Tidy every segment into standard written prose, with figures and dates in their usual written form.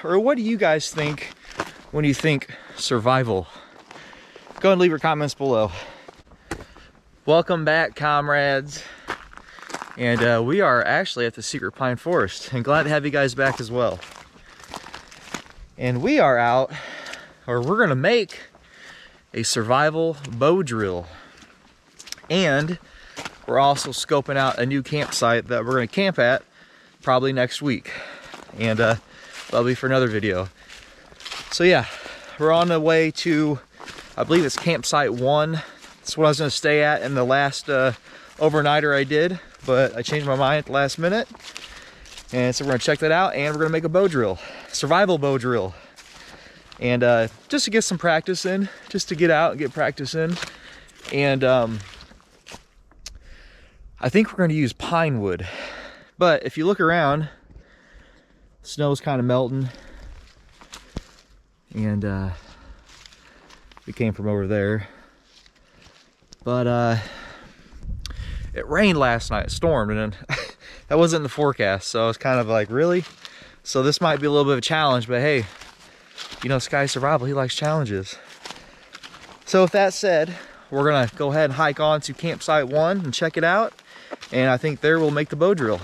Or what do you guys think when you think survival? Go ahead and leave your comments below. Welcome back, comrades. And we are actually at the Secret Pine Forest, and glad to have you guys back as well. And we are out, or we're gonna make a survival bow drill. And we're also scoping out a new campsite that we're gonna camp at probably next week. And that'll be for another video. So yeah, we're on the way to, I believe it's campsite 1. That's what I was gonna stay at in the last overnighter I did, but I changed my mind at the last minute. And so we're gonna check that out, and we're gonna make a bow drill, survival bow drill. And just to get some practice in, just to get out and get practice in. And I think we're gonna use pine wood. But if you look around, snow's kind of melting. And we came from over there. But it rained last night, it stormed, and that wasn't in the forecast, so it's kind of like, really? So this might be a little bit of a challenge, but hey, you know, Sky Survival, he likes challenges. So with that said, we're gonna go ahead and hike on to campsite 1 and check it out, and I think there we'll make the bow drill.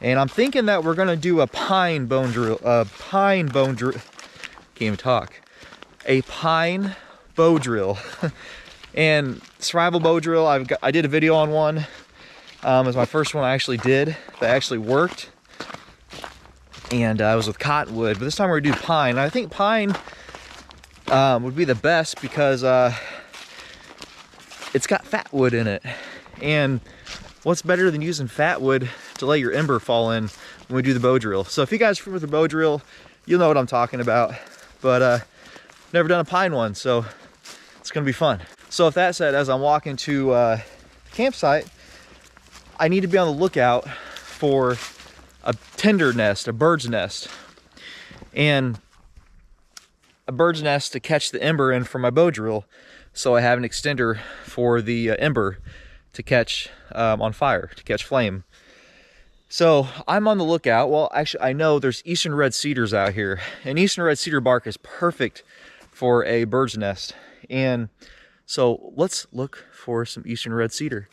And I'm thinking that we're gonna do a pine bow drill, can't even talk. A pine bow drill. And survival bow drill, I did a video on one. It was my first one I actually did that actually worked. And it was with cottonwood, but this time we're gonna do pine. And I think pine would be the best because it's got fat wood in it. And what's better than using fat wood to let your ember fall in when we do the bow drill? So if you guys are familiar with the bow drill, you'll know what I'm talking about. But never done a pine one, so it's gonna be fun. So with that said, as I'm walking to the campsite, I need to be on the lookout for a tinder nest, a bird's nest. And a bird's nest to catch the ember in for my bow drill, so I have an extender for the ember to catch on fire, to catch flame. So I'm on the lookout. Well, actually, I know there's eastern red cedars out here, and eastern red cedar bark is perfect for a bird's nest. And so let's look for some eastern red cedar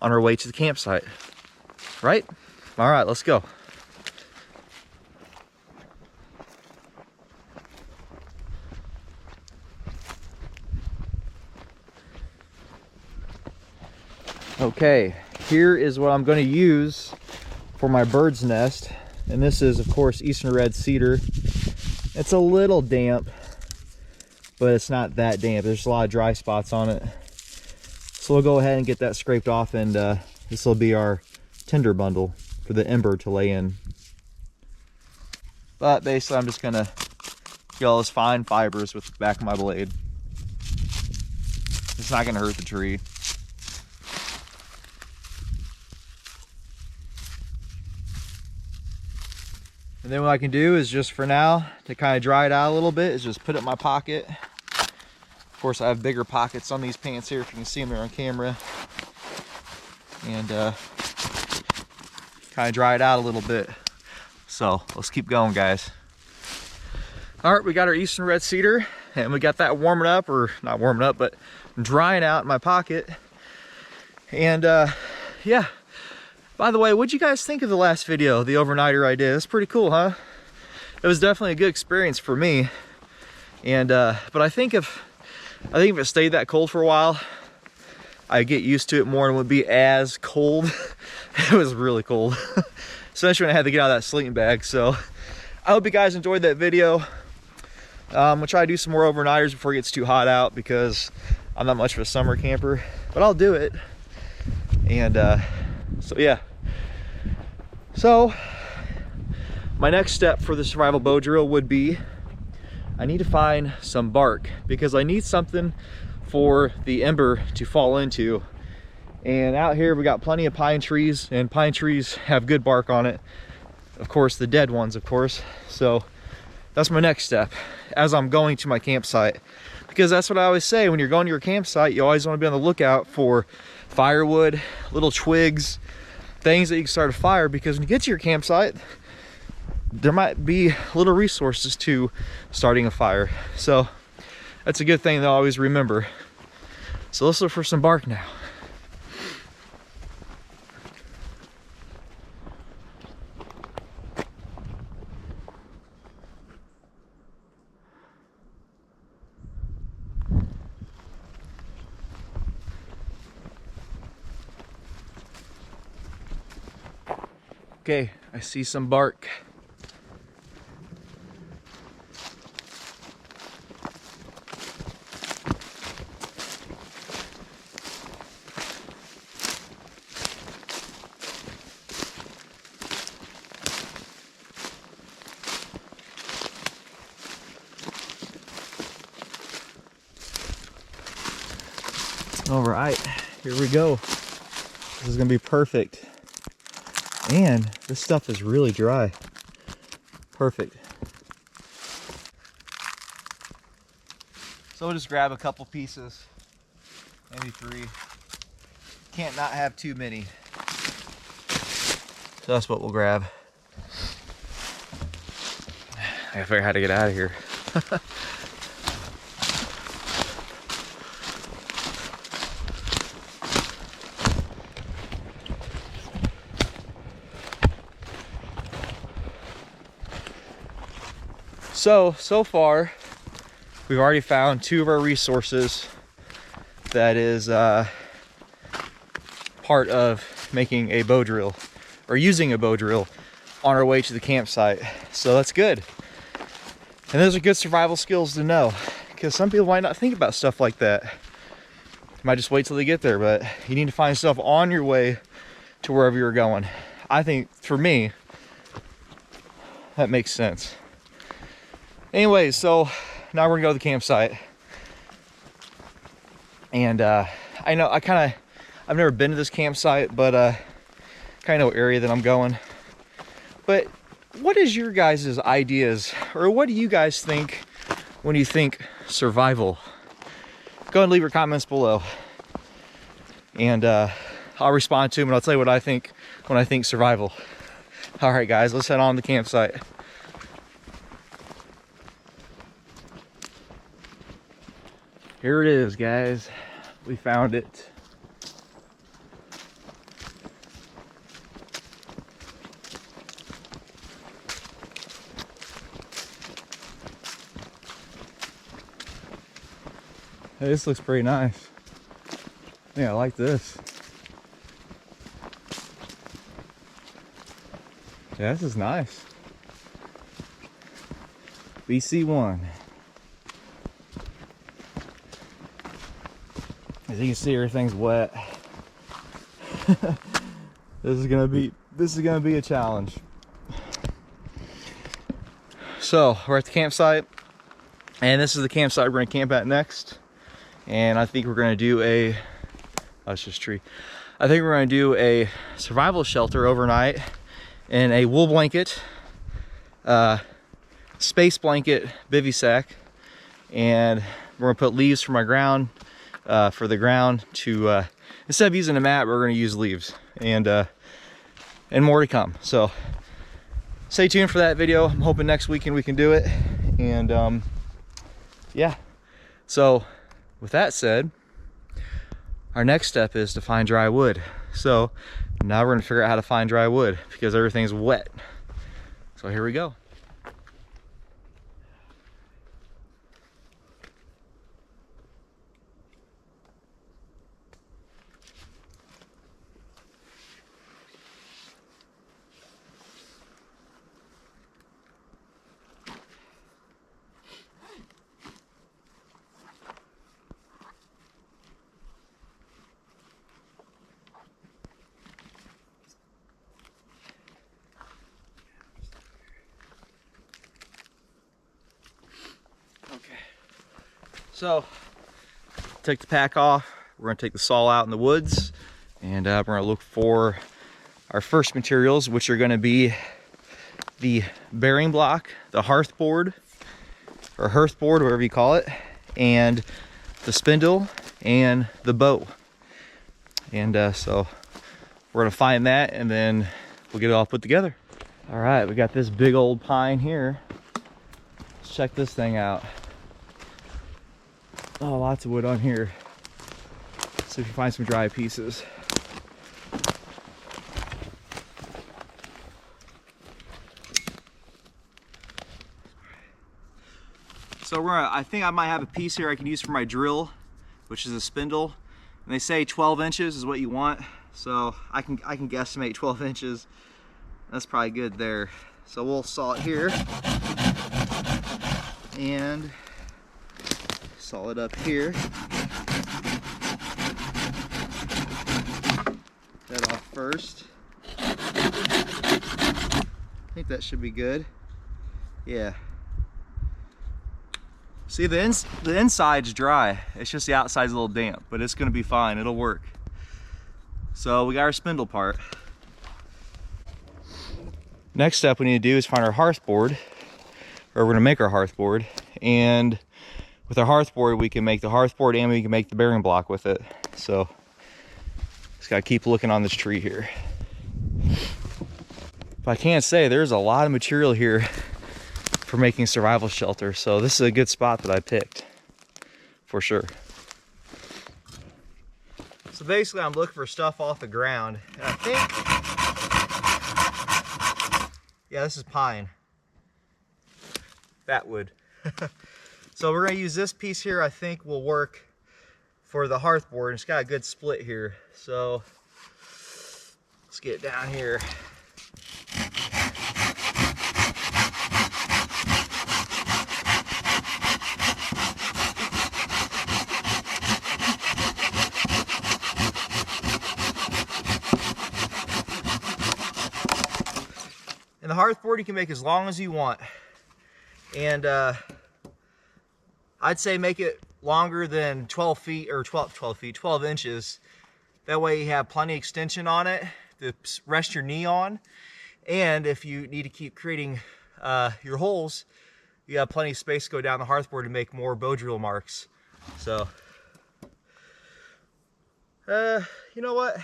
on our way to the campsite, right? All right, let's go. Okay, here is what I'm going to use for my bird's nest. And this is, of course, eastern red cedar. It's a little damp, but it's not that damp. There's a lot of dry spots on it. So we'll go ahead and get that scraped off, and this will be our tinder bundle for the ember to lay in. But basically I'm just gonna get all those fine fibers with the back of my blade. It's not gonna hurt the tree. And then what I can do is just for now, to kind of dry it out a little bit, is just put it in my pocket. Of course, I have bigger pockets on these pants here, if you can see them there on camera. And kind of dry it out a little bit. So let's keep going, guys. All right, we got our eastern red cedar, and we got that warming up, or not warming up, but drying out in my pocket. And yeah. By the way, what'd you guys think of the last video, the overnighter I did? It's pretty cool, huh? It was definitely a good experience for me. And but I think if it stayed that cold for a while, I'd get used to it more and it would be as cold. It was really cold, especially when I had to get out of that sleeping bag. So I hope you guys enjoyed that video. We'll try to do some more overnighters before it gets too hot out, because I'm not much of a summer camper, but I'll do it. And so yeah, so my next step for the survival bow drill would be, I need to find some bark, because I need something for the ember to fall into. And out here we got plenty of pine trees, and pine trees have good bark on it, of course, the dead ones, of course. So that's my next step as I'm going to my campsite, because that's what I always say, when you're going to your campsite, you always want to be on the lookout for firewood, little twigs, things that you can start a fire, because when you get to your campsite, there might be little resources to starting a fire. So that's a good thing to always remember. So let's look for some bark now. Okay, I see some bark. All right, here we go. This is gonna be perfect. And this stuff is really dry. Perfect. So we'll just grab a couple pieces, maybe 3. Can't not have too many. So that's what we'll grab. I gotta figure out how to get out of here. So far, we've already found 2 of our resources that is part of making a bow drill, or using a bow drill on our way to the campsite. So that's good. And those are good survival skills to know, because some people might not think about stuff like that. You might just wait till they get there, but you need to find stuff on your way to wherever you're going. I think, for me, that makes sense. Anyways, so now we're gonna go to the campsite. And I know I've never been to this campsite, but kind of know area that I'm going. But what is your guys' ideas, or what do you guys think when you think survival? Go ahead and leave your comments below. And I'll respond to them, and I'll tell you what I think when I think survival. All right, guys, let's head on to the campsite. Here it is, guys. We found it. Hey, this looks pretty nice. Yeah, I like this. Yeah, this is nice. BC1. As you can see, everything's wet. This is gonna be a challenge. So we're at the campsite, and this is the campsite we're gonna camp at next. And I think we're gonna do a that's just tree. I think we're gonna do a survival shelter overnight in a wool blanket, space blanket bivy sack, and we're gonna put leaves for my ground. For the ground to instead of using a mat, we're going to use leaves, and more to come. So stay tuned for that video. I'm hoping next weekend we can do it. And yeah, so with that said, our next step is to find dry wood. So now we're going to figure out how to find dry wood, because everything's wet. So here we go. So, take the pack off. We're gonna take the saw out in the woods, and we're gonna look for our first materials, which are gonna be the bearing block, the hearth board, or hearth board, whatever you call it, and the spindle and the bow. And so we're gonna find that, and then we'll get it all put together. All right, we got this big old pine here. Let's check this thing out. Oh, lots of wood on here. See if you find some dry pieces. So I think I might have a piece here I can use for my drill, which is a spindle. And they say 12 inches is what you want. So I can guesstimate 12 inches. That's probably good there. So we'll saw it here. And saw it up here. That off first. I think that should be good. Yeah. See, the inside's dry. It's just the outside's a little damp, but it's gonna be fine. It'll work. So we got our spindle part. Next step we need to do is find our hearth board, or we're gonna make our hearth board. And with our hearth board, we can make the hearth board and we can make the bearing block with it. So just gotta keep looking on this tree here. But I can't say, there's a lot of material here for making survival shelter. So this is a good spot that I picked for sure. So basically I'm looking for stuff off the ground. And I think, yeah, this is pine. That wood. So we're gonna use this piece here, I think will work for the hearth board. It's got a good split here. So let's get down here. And the hearth board you can make as long as you want. And I'd say make it longer than 12 feet or 12 inches. That way you have plenty of extension on it to rest your knee on. And if you need to keep creating your holes, you have plenty of space to go down the hearth board to make more Bowdrill marks. So, you know what?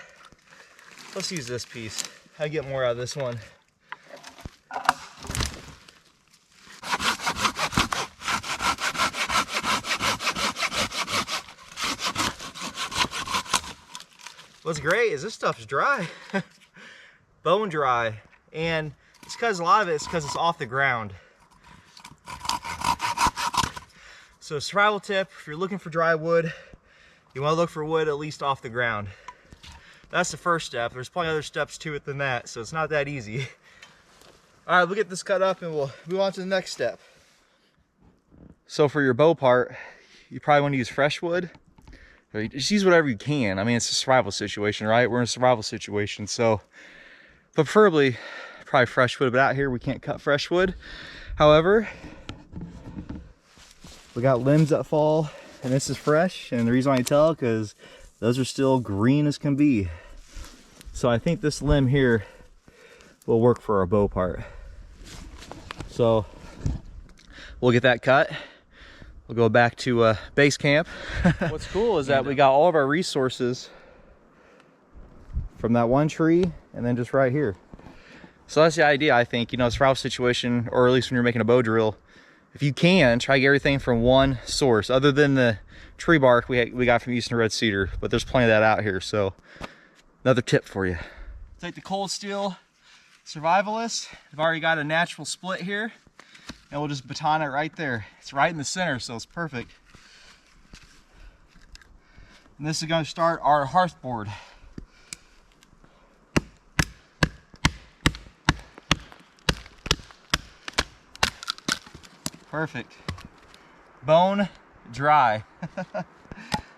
Let's use this piece. I get more out of this one. What's great is this stuff's dry, bone dry, and it's because a lot of it's because it's off the ground. So survival tip, if you're looking for dry wood, you want to look for wood at least off the ground. That's the first step. There's plenty of other steps to it than that, so it's not that easy. All right, we'll get this cut up and we'll move on to the next step. So for your bow part, you probably want to use fresh wood. Or just use whatever you can. I mean, it's a survival situation, right? We're in a survival situation, so preferably probably fresh wood, but out here we can't cut fresh wood. However, we got limbs that fall, and this is fresh, and the reason why I tell, because those are still green as can be. So I think this limb here will work for our bow part. So we'll get that cut. We'll go back to base camp. What's cool is that we got all of our resources from that one tree and then just right here. So that's the idea, I think. You know, survival situation, or at least when you're making a bow drill, if you can, try to get everything from one source, other than the tree bark we got from Eastern Red Cedar, but there's plenty of that out here. So another tip for you. Take the cold steel Survivalist. I've already got a natural split here. And we'll just baton it right there. It's right in the center, so it's perfect. And this is going to start our hearth board. Perfect. Bone dry.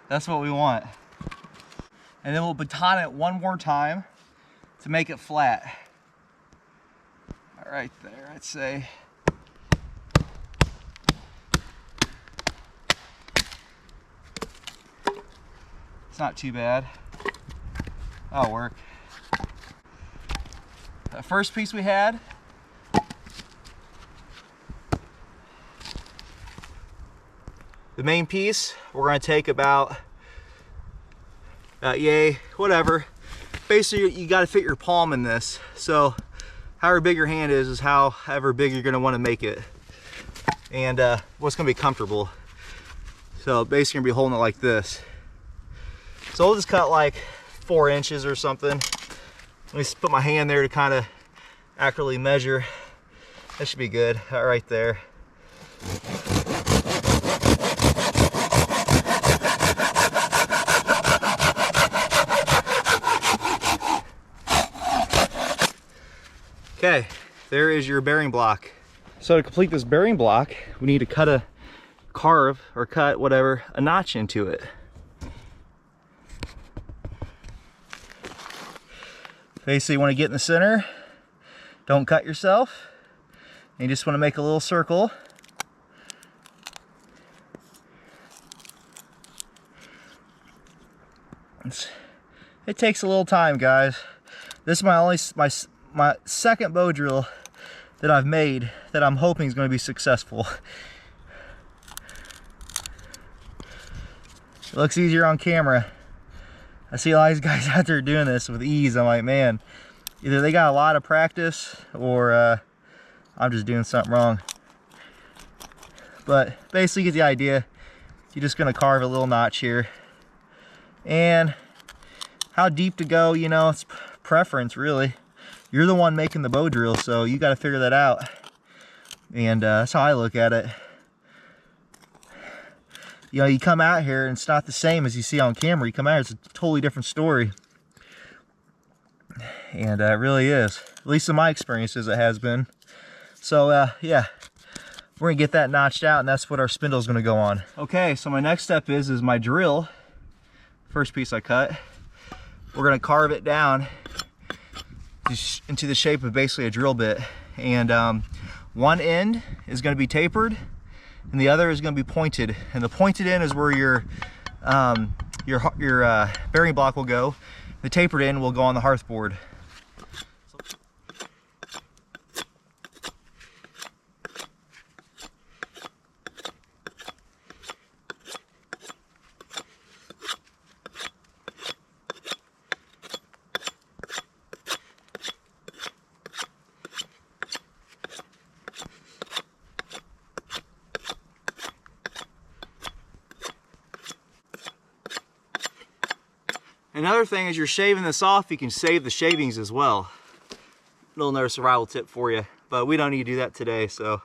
That's what we want. And then we'll baton it one more time to make it flat. Right there, I'd say. It's not too bad. That'll work. That first piece we had, the main piece, we're going to take about yay, whatever. Basically, you got to fit your palm in this. So however big your hand is however big you're going to want to make it, and what's going to be comfortable. So basically I'm going to be holding it like this. So I'll just cut like 4 inches or something. Let me just put my hand there to kind of accurately measure. That should be good, right there. Okay, there is your bearing block. So to complete this bearing block, we need to carve a notch into it. Basically, you want to get in the center, don't cut yourself, and you just want to make a little circle. It takes a little time, guys. This is my second bow drill that I've made that I'm hoping is going to be successful. It looks easier on camera. I see a lot of these guys out there doing this with ease. I'm like, man, either they got a lot of practice or I'm just doing something wrong. But basically, you get the idea. You're just going to carve a little notch here. And how deep to go, you know, it's preference, really. You're the one making the bow drill, so you got to figure that out. And that's how I look at it. You know, you come out here and it's not the same as you see on camera. You come out here, it's a totally different story. And it really is. At least in my experiences, it has been. So yeah, we're gonna get that notched out, and that's what our spindle is gonna go on. Okay, so my next step is my drill. First piece I cut. We're gonna carve it down into the shape of basically a drill bit. And one end is gonna be tapered, and the other is going to be pointed. And the pointed end is where your bearing block will go. The tapered end will go on the hearth board. Another thing is, you're shaving this off, you can save the shavings as well. Another survival tip for you, but we don't need to do that today. So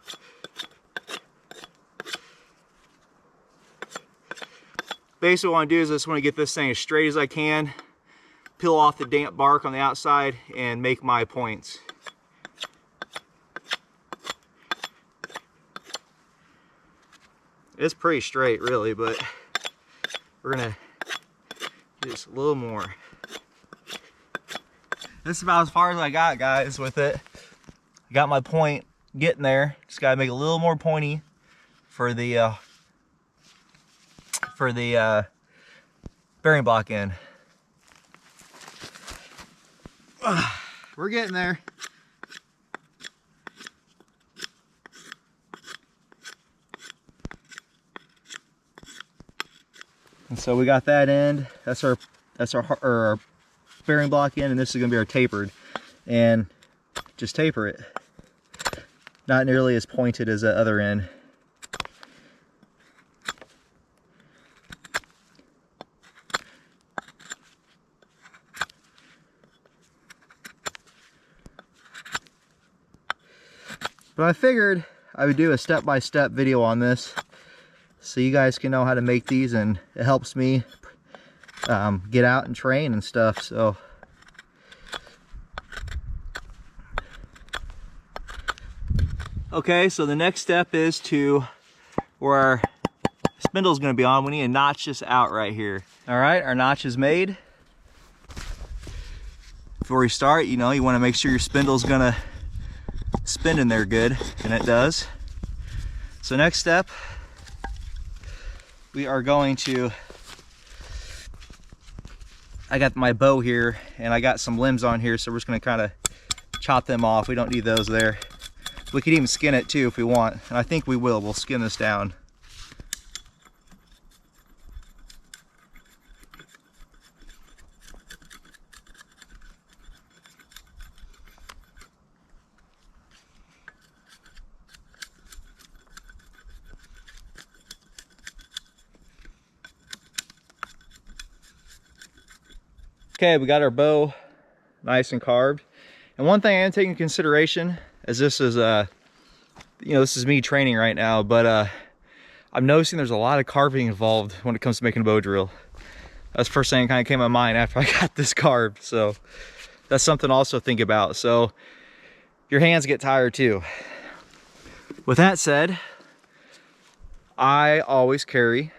basically what I want to do is I just want to get this thing as straight as I can, peel off the damp bark on the outside, and make my points. It's pretty straight, really, but we're gonna just a little more. This is about as far as I got, guys, with it. I got my point getting there. Just gotta make it a little more pointy for the bearing block end. We're getting there. And so we got that end. That's our bearing block end, and this is gonna be our tapered. And just taper it. Not nearly as pointed as the other end. But I figured I would do a step-by-step video on this, so you guys can know how to make these, and it helps me get out and train and stuff. So okay, so the next step is to where our spindle is going to be on. We need to notch this out right here. All right, our notch is made. Before we start, you know, you want to make sure your spindle is going to spin in there good, and it does. So next step, we are going to, I got my bow here and I got some limbs on here, so we're just going to kind of chop them off. We don't need those there. We could even skin it too if we want, and I think we will. We'll skin this down. Okay, we got our bow nice and carved. And one thing I am taking into consideration, as this is you know, this is me training right now, but I'm noticing there's a lot of carving involved when it comes to making a bow drill. That's the first thing that kind of came to my mind after I got this carved. So that's something to also think about. So your hands get tired too. With that said, I always carry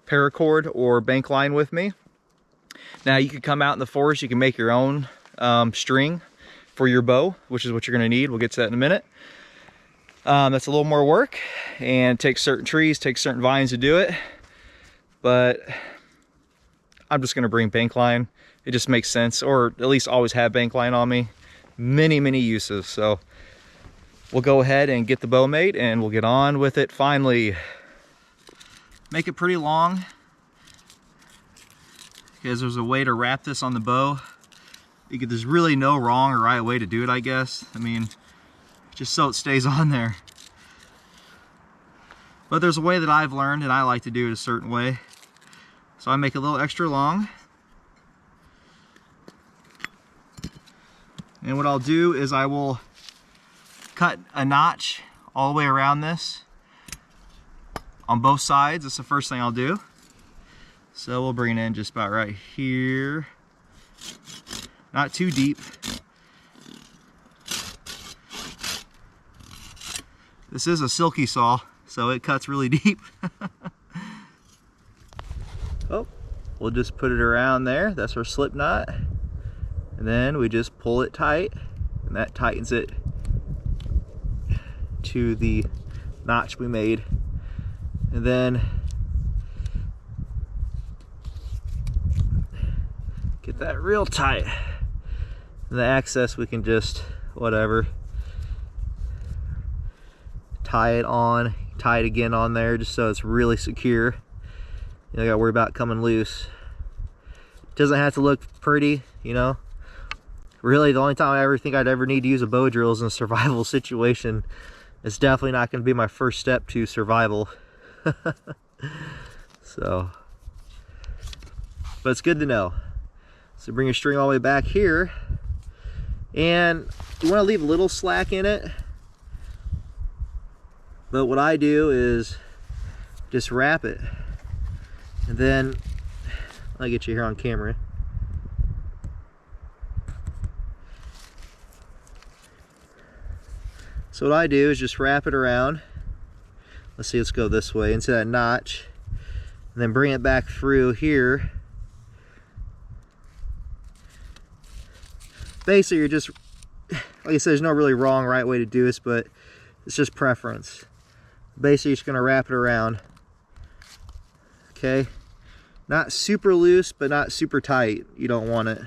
paracord or bank line with me. Now you can come out in the forest, you can make your own string for your bow, which is what you're gonna need. We'll get to that in a minute. That's a little more work and takes certain trees, takes certain vines to do it. But I'm just gonna bring bank line. It just makes sense, or at least always have bank line on me. Many uses. So we'll go ahead and get the bow made and we'll get on with it finally. Make it pretty long because there's a way to wrap this on the bow. There's really no wrong or right way to do it, I guess. I mean, just so it stays on there. But there's a way that I've learned and I like to do it a certain way. So I make it a little extra long. And what I'll do is I will cut a notch all the way around this on both sides. That's the first thing I'll do. So we'll bring it in just about right here. Not too deep. This is a silky saw, so it cuts really deep. Oh, we'll just put it around there. That's our slip knot. And then we just pull it tight, and that tightens it to the notch we made. And then get that real tight. And the access we can just, whatever, tie it on, tie it again on there just so it's really secure. You don't gotta worry about coming loose. Doesn't have to look pretty, you know. Really, the only time I ever think I'd ever need to use a bow drill is in a survival situation. It's definitely not going to be my first step to survival. So, but it's good to know. So bring your string all the way back here, and you want to leave a little slack in it. But what I do is just wrap it, and then I'll get you here on camera. So what I do is just wrap it around. Let's see, let's go this way into that notch, and then bring it back through here. Basically, you're just, like I said, there's no really wrong, right way to do this, but it's just preference. Basically, you're just gonna wrap it around. Okay, not super loose, but not super tight. You don't want it.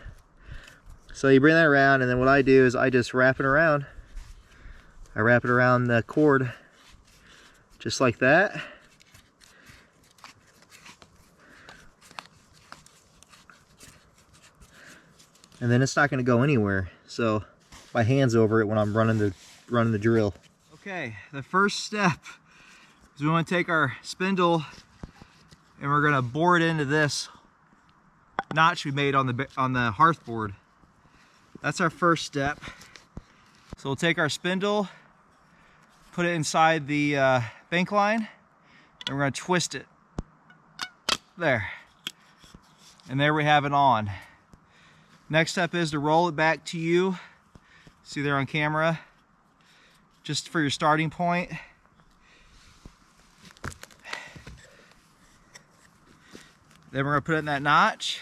So you bring that around, and then what I do is I just wrap it around. I wrap it around the cord, just like that. And then it's not going to go anywhere. So my hand's over it when I'm running the drill. Okay, the first step is we want to take our spindle and we're going to bore it into this notch we made on the hearth board. That's our first step. So we'll take our spindle, put it inside the bank line, and we're going to twist it. There. And there we have it on. Next step is to roll it back to you. See there on camera, just for your starting point. Then we're going to put it in that notch.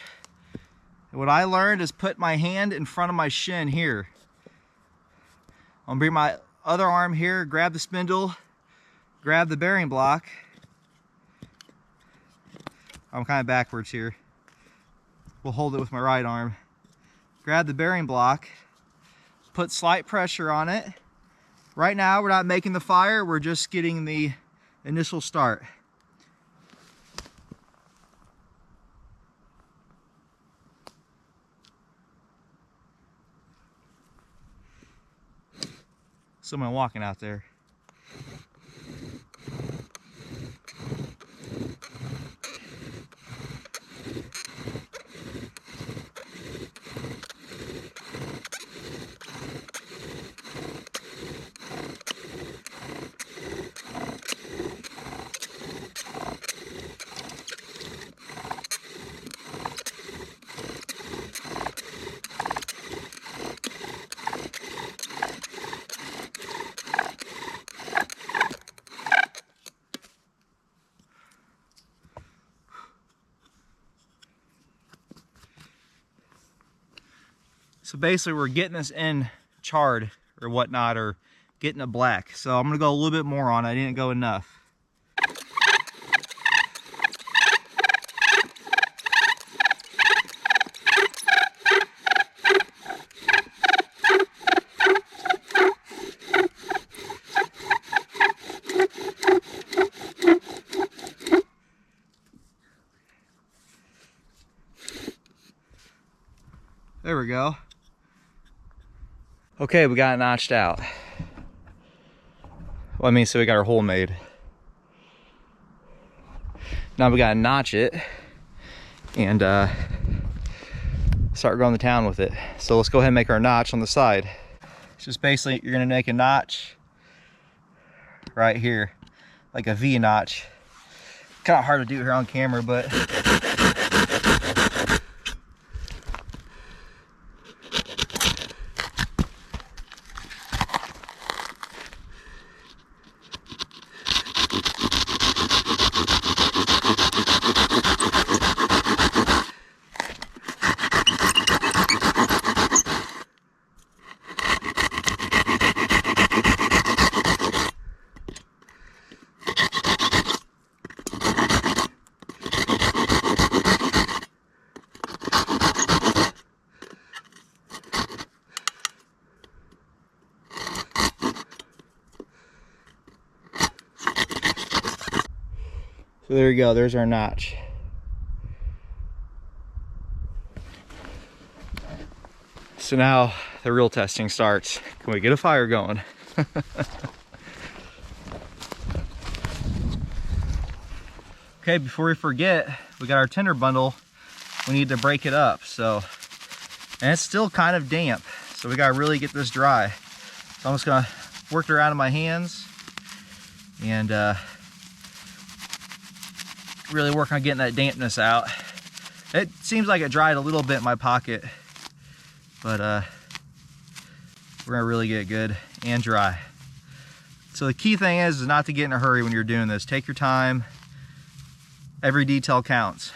And what I learned is put my hand in front of my shin here. I'm going to bring my other arm here, grab the spindle, grab the bearing block. I'm kind of backwards here. We'll hold it with my right arm. Grab the bearing block, put slight pressure on it. Right now we're not making the fire, we're just getting the initial start. Someone walking out there. So basically we're getting this in charred or whatnot, or getting it black. So I'm gonna go a little bit more on it. I didn't go enough. There we go. Okay, we got it notched out. Well, I mean, so we got our hole made. Now we gotta notch it and start going to town with it. So let's go ahead and make our notch on the side. It's just basically, you're gonna make a notch right here, like a V notch. Kind of hard to do here on camera, but so there you go, there's our notch. So now the real testing starts. Can we get a fire going? Okay, before we forget, we got our tinder bundle. We need to break it up. So, and it's still kind of damp. So we gotta really get this dry. So I'm just gonna work it around in my hands and really work on getting that dampness out. It seems like it dried a little bit in my pocket, but we're gonna really get it good and dry. So the key thing is not to get in a hurry when you're doing this. Take your time. Every detail counts.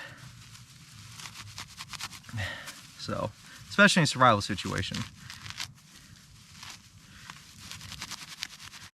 So, especially in a survival situation.